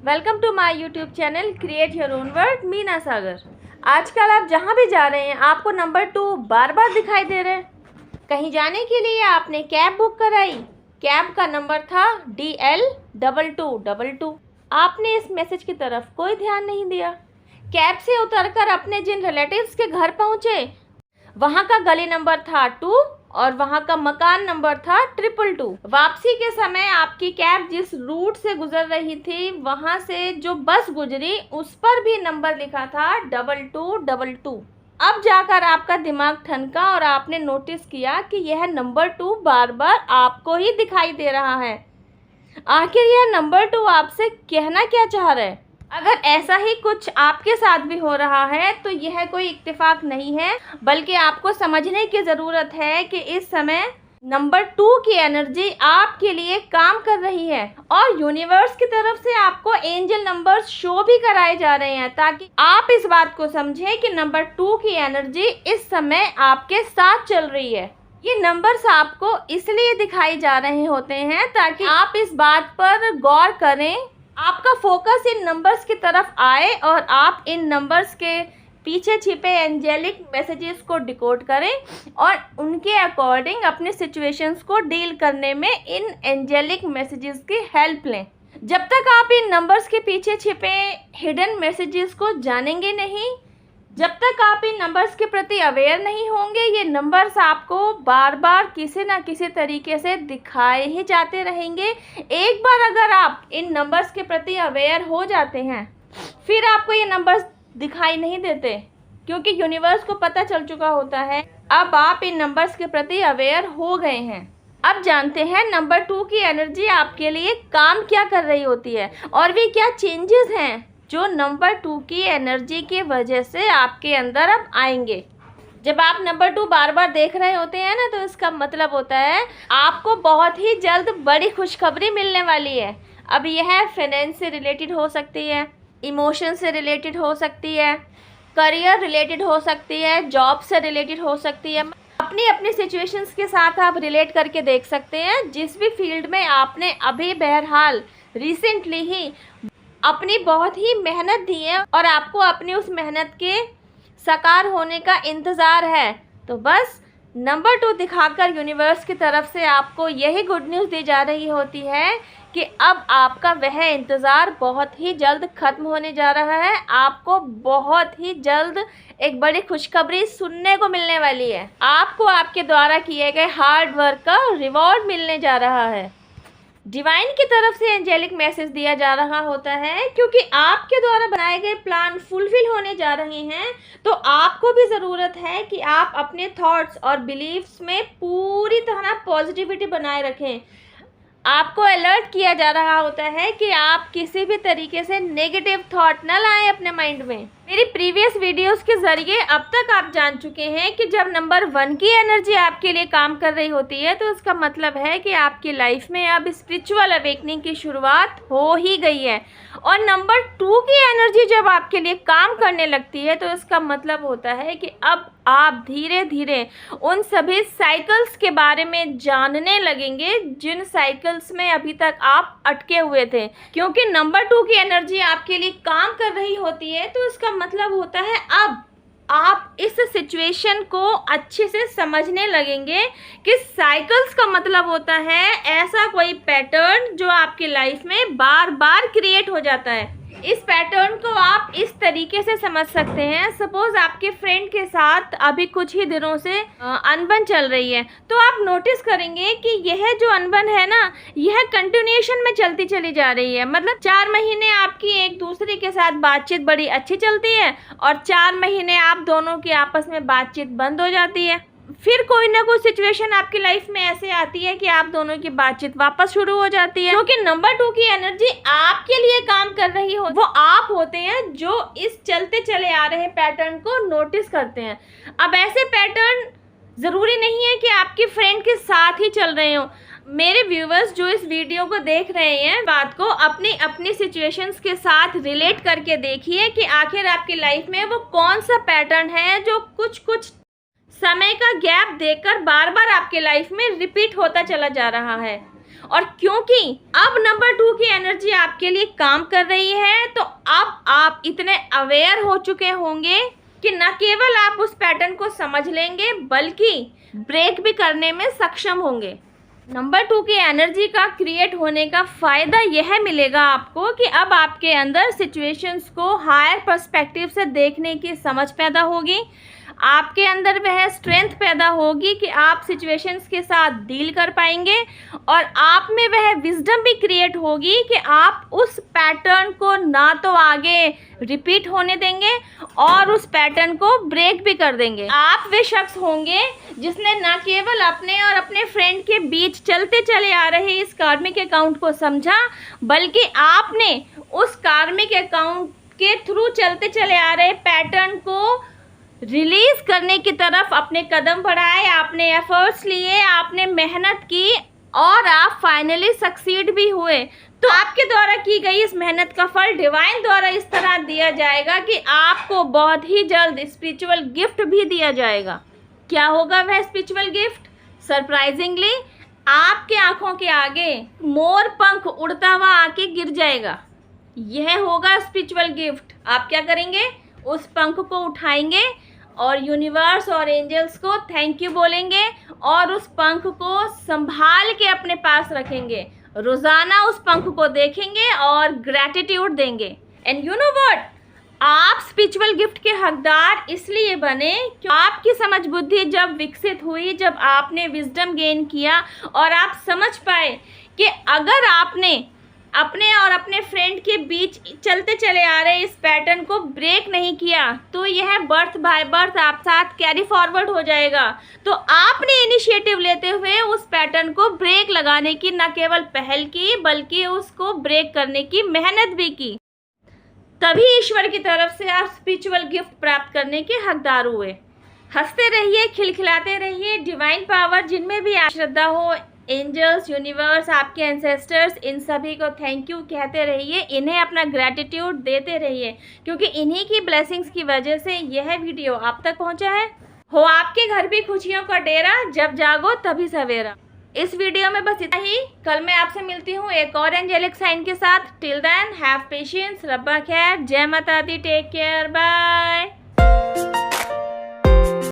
Welcome to my YouTube channel create your own world Meena Sagar. आजकल आप जहाँ भी जा रहे हैं आपको नंबर 2 बार बार दिखाई दे रहे हैं। कहीं जाने के लिए आपने कैब बुक कराई, कैब का नंबर था DL2222। आपने इस मैसेज की तरफ कोई ध्यान नहीं दिया। कैब से उतरकर अपने जिन रिलेटिव्स के घर पहुँचे वहाँ का गली नंबर था 2 और वहाँ का मकान नंबर था 222। वापसी के समय आपकी कैब जिस रूट से गुजर रही थी वहाँ से जो बस गुजरी उस पर भी नंबर लिखा था 2222। अब जाकर आपका दिमाग ठनका और आपने नोटिस किया कि यह नंबर 2 बार बार आपको ही दिखाई दे रहा है। आखिर यह नंबर 2 आपसे कहना क्या चाह रहा है? अगर ऐसा ही कुछ आपके साथ भी हो रहा है तो यह कोई इत्तेफाक नहीं है, बल्कि आपको समझने की ज़रूरत है कि इस समय नंबर 2 की एनर्जी आपके लिए काम कर रही है और यूनिवर्स की तरफ से आपको एंजल नंबर्स शो भी कराए जा रहे हैं ताकि आप इस बात को समझें कि नंबर 2 की एनर्जी इस समय आपके साथ चल रही है। ये नंबर्स आपको इसलिए दिखाई जा रहे होते हैं ताकि आप इस बात पर गौर करें, आपका फोकस इन नंबर्स की तरफ आए और आप इन नंबर्स के पीछे छिपे एंजेलिक मैसेजेस को डिकोड करें और उनके अकॉर्डिंग अपने सिचुएशंस को डील करने में इन एंजेलिक मैसेजेस की हेल्प लें। जब तक आप इन नंबर्स के पीछे छिपे हिडन मैसेजेस को जानेंगे नहीं, जब तक आप इन नंबर्स के प्रति अवेयर नहीं होंगे, ये नंबर्स आपको बार बार किसी ना किसी तरीके से दिखाए ही जाते रहेंगे। एक बार अगर आप इन नंबर्स के प्रति अवेयर हो जाते हैं फिर आपको ये नंबर्स दिखाई नहीं देते, क्योंकि यूनिवर्स को पता चल चुका होता है अब आप इन नंबर्स के प्रति अवेयर हो गए हैं। अब जानते हैं नंबर 2 की एनर्जी आपके लिए काम क्या कर रही होती है और वे क्या चेंजेस हैं जो नंबर 2 की एनर्जी की वजह से आपके अंदर अब आएंगे। जब आप नंबर 2 बार बार देख रहे होते हैं ना, तो इसका मतलब होता है आपको बहुत ही जल्द बड़ी खुशखबरी मिलने वाली है। अब यह फाइनेंस से रिलेटेड हो सकती है, इमोशन से रिलेटेड हो सकती है, करियर रिलेटेड हो सकती है, जॉब से रिलेटेड हो सकती है। अपनी अपनी सिचुएशंस के साथ आप रिलेट करके देख सकते हैं। जिस भी फील्ड में आपने अभी बहरहाल रिसेंटली ही अपनी बहुत ही मेहनत दी है और आपको अपनी उस मेहनत के साकार होने का इंतज़ार है, तो बस नंबर 2 दिखाकर यूनिवर्स की तरफ से आपको यही गुड न्यूज़ दी जा रही होती है कि अब आपका वह इंतज़ार बहुत ही जल्द ख़त्म होने जा रहा है। आपको बहुत ही जल्द एक बड़ी खुशखबरी सुनने को मिलने वाली है। आपको आपके द्वारा किए गए हार्ड वर्क का रिवॉर्ड मिलने जा रहा है। डिवाइन की तरफ से एंजेलिक मैसेज दिया जा रहा होता है क्योंकि आपके द्वारा बनाए गए प्लान फुलफिल होने जा रहे हैं, तो आपको भी ज़रूरत है कि आप अपने थॉट्स और बिलीव्स में पूरी तरह पॉजिटिविटी बनाए रखें। आपको अलर्ट किया जा रहा होता है कि आप किसी भी तरीके से नेगेटिव थॉट न लाएं अपने माइंड में। मेरी प्रीवियस वीडियोस के ज़रिए अब तक आप जान चुके हैं कि जब नंबर 1 की एनर्जी आपके लिए काम कर रही होती है तो इसका मतलब है कि आपकी लाइफ में अब स्पिरिचुअल अवेकनिंग की शुरुआत हो ही गई है। और नंबर 2 की एनर्जी जब आपके लिए काम करने लगती है तो इसका मतलब होता है कि अब आप धीरे धीरे उन सभी साइकिल्स के बारे में जानने लगेंगे जिन साइकिल्स में अभी तक आप अटके हुए थे। क्योंकि नंबर 2 की एनर्जी आपके लिए काम कर रही होती है तो इसका मतलब होता है अब आप इस सिचुएशन को अच्छे से समझने लगेंगे कि साइकिल्स का मतलब होता है ऐसा कोई पैटर्न जो आपकी लाइफ में बार बार क्रिएट हो जाता है। इस पैटर्न को आप इस तरीके से समझ सकते हैं, सपोज आपके फ्रेंड के साथ अभी कुछ ही दिनों से अनबन चल रही है, तो आप नोटिस करेंगे कि यह जो अनबन है ना, यह कंटिन्यूएशन में चलती चली जा रही है। मतलब 4 महीने आपकी एक दूसरे के साथ बातचीत बड़ी अच्छी चलती है और 4 महीने आप दोनों की आपस में बातचीत बंद हो जाती है। फिर कोई ना कोई सिचुएशन आपकी लाइफ में ऐसे आती है कि आप दोनों की बातचीत वापस शुरू हो जाती है। क्योंकि नंबर 2 की एनर्जी आपके लिए काम कर रही हो, वो आप होते हैं जो इस चलते चले आ रहे पैटर्न को नोटिस करते हैं। अब ऐसे पैटर्न ज़रूरी नहीं है कि आपकी फ्रेंड के साथ ही चल रहे हो। मेरे व्यूवर्स जो इस वीडियो को देख रहे हैं, बात को अपनी अपनी सिचुएशंस के साथ रिलेट करके देखिए कि आखिर आपकी लाइफ में वो कौन सा पैटर्न है जो कुछ समय का गैप देकर बार बार आपके लाइफ में रिपीट होता चला जा रहा है। और क्योंकि अब नंबर 2 की एनर्जी आपके लिए काम कर रही है, तो अब आप इतने अवेयर हो चुके होंगे कि न केवल आप उस पैटर्न को समझ लेंगे बल्कि ब्रेक भी करने में सक्षम होंगे। नंबर 2 की एनर्जी का क्रिएट होने का फ़ायदा यह मिलेगा आपको कि अब आपके अंदर सिचुएशंस को हायर पर्सपेक्टिव से देखने की समझ पैदा होगी। आपके अंदर वह स्ट्रेंथ पैदा होगी कि आप सिचुएशंस के साथ डील कर पाएंगे और आप में वह विजडम भी क्रिएट होगी कि आप उस पैटर्न को ना तो आगे रिपीट होने देंगे और उस पैटर्न को ब्रेक भी कर देंगे। आप वे शख्स होंगे जिसने न केवल अपने और अपने फ्रेंड के बीच चलते चले आ रहे इस कार्मिक अकाउंट को समझा, बल्कि आपने उस कार्मिक अकाउंट के थ्रू चलते चले आ रहे पैटर्न को रिलीज करने की तरफ अपने कदम बढ़ाए, आपने एफर्ट्स लिए, आपने मेहनत की और आप फाइनली सक्सीड भी हुए। तो आपके द्वारा की गई इस मेहनत का फल डिवाइन द्वारा इस तरह दिया जाएगा कि आपको बहुत ही जल्द स्पिरिचुअल गिफ्ट भी दिया जाएगा। क्या होगा वह स्पिरिचुअल गिफ्ट? सरप्राइजिंगली आपके आंखों के आगे मोर पंख उड़ता हुआ आके गिर जाएगा। यह होगा स्पिरिचुअल गिफ्ट। आप क्या करेंगे? उस पंख को उठाएंगे और यूनिवर्स और एंजल्स को थैंक यू बोलेंगे और उस पंख को संभाल के अपने पास रखेंगे। रोज़ाना उस पंख को देखेंगे और ग्रैटिट्यूड देंगे। एंड यू नो व्हाट, आप स्पिरिचुअल गिफ्ट के हकदार इसलिए बने कि आपकी समझ बुद्धि जब विकसित हुई, जब आपने विजडम गेन किया और आप समझ पाए कि अगर आपने अपने और अपने फ्रेंड के बीच चलते चले आ रहे इस पैटर्न को ब्रेक नहीं किया तो यह बर्थ बाय बर्थ आप साथ कैरी फॉरवर्ड हो जाएगा। तो आपने इनिशिएटिव लेते हुए उस पैटर्न को ब्रेक लगाने की न केवल पहल की बल्कि उसको ब्रेक करने की मेहनत भी की। तभी ईश्वर की तरफ से आप स्पिरिचुअल गिफ्ट प्राप्त करने के हकदार हुए। हंसते रहिए, खिलखिलाते रहिए। डिवाइन पावर जिनमें भी श्रद्धा हो, एंजल्स, यूनिवर्स, आपके एंसेस्टर्स, इन सभी को थैंक यू कहते रहिए। इन्हें अपना ग्रैटिट्यूड देते रहिए क्योंकि इन्हीं की ब्लेसिंग्स की वजह से यह वीडियो आप तक पहुंचा है। हो आपके घर भी खुशियों का डेरा, जब जागो तभी सवेरा। इस वीडियो में बस इतना ही। कल मैं आपसे मिलती हूँ एक और एंजेलिक साइन के साथ। टिल देन हैव पेशेंस, रब्बा खैर, जय माता दी, टेक केयर, बाय।